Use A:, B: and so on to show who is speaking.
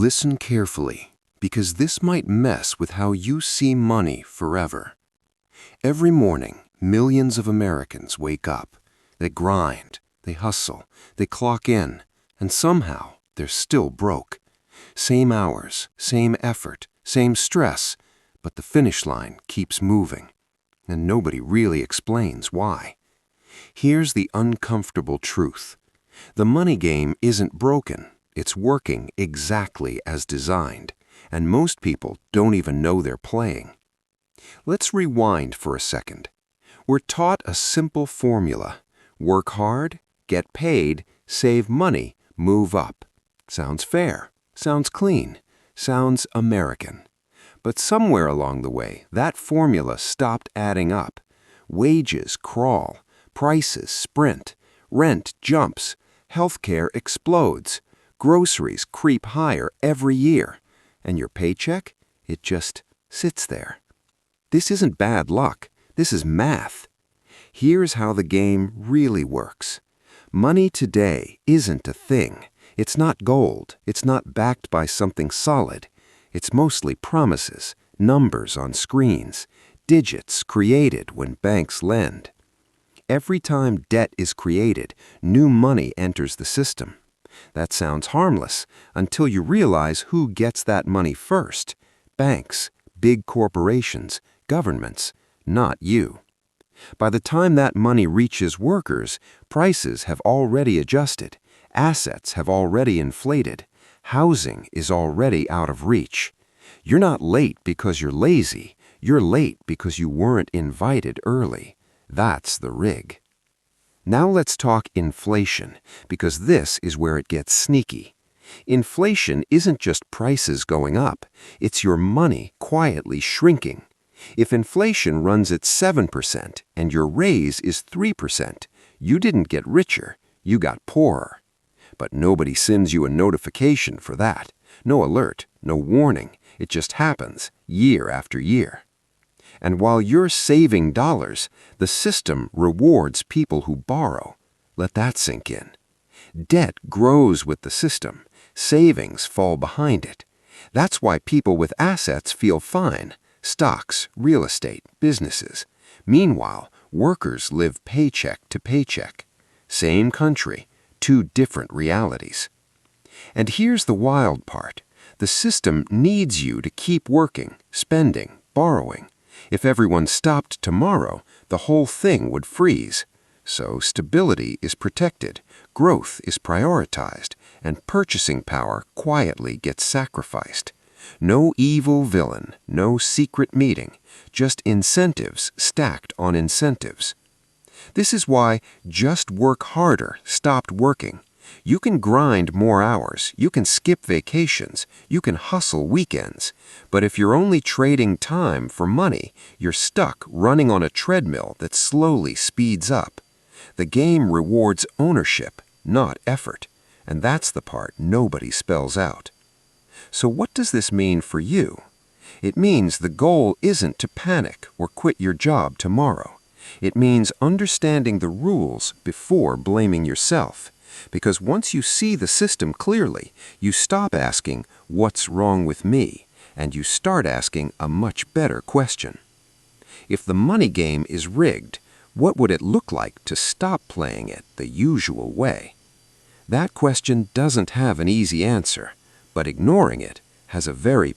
A: Listen carefully, because this might mess with how you see money forever. Every morning, millions of Americans wake up. They grind, they hustle, they clock in, and somehow they're still broke. Same hours, same effort, same stress, but the finish line keeps moving, and nobody really explains why. Here's the uncomfortable truth. The money game isn't broken. It's working exactly as designed, and most people don't even know they're playing. Let's rewind for a second. We're taught a simple formula. Work hard, get paid, save money, move up. Sounds fair, sounds clean, sounds American. But somewhere along the way, that formula stopped adding up. Wages crawl, prices sprint, rent jumps, healthcare explodes, groceries creep higher every year, and your paycheck, it just sits there. This isn't bad luck, this is math. Here's how the game really works. Money today isn't a thing. It's not gold, it's not backed by something solid. It's mostly promises, numbers on screens, digits created when banks lend. Every time debt is created, new money enters the system. That sounds harmless until you realize who gets that money first. Banks, big corporations, governments, not you. By the time that money reaches workers, prices have already adjusted, assets have already inflated, housing is already out of reach. You're not late because you're lazy, you're late because you weren't invited early. That's the rig. Now let's talk inflation, because this is where it gets sneaky. Inflation isn't just prices going up, it's your money quietly shrinking. If inflation runs at 7% and your raise is 3%, you didn't get richer, you got poorer. But nobody sends you a notification for that. No alert, no warning. It just happens year after year. And while you're saving dollars, the system rewards people who borrow. Let that sink in. Debt grows with the system. Savings fall behind it. That's why people with assets feel fine. Stocks, real estate, businesses. Meanwhile, workers live paycheck to paycheck. Same country, two different realities. And here's the wild part. The system needs you to keep working, spending, borrowing. If everyone stopped tomorrow, the whole thing would freeze. So stability is protected, growth is prioritized, and purchasing power quietly gets sacrificed. No evil villain, no secret meeting, just incentives stacked on incentives. This is why just work harder stopped working. You can grind more hours, you can skip vacations, you can hustle weekends. But if you're only trading time for money, you're stuck running on a treadmill that slowly speeds up. The game rewards ownership, not effort. And that's the part nobody spells out. So what does this mean for you? It means the goal isn't to panic or quit your job tomorrow. It means understanding the rules before blaming yourself. Because once you see the system clearly, you stop asking, "What's wrong with me?" and you start asking a much better question. If the money game is rigged, what would it look like to stop playing it the usual way? That question doesn't have an easy answer, but ignoring it has a very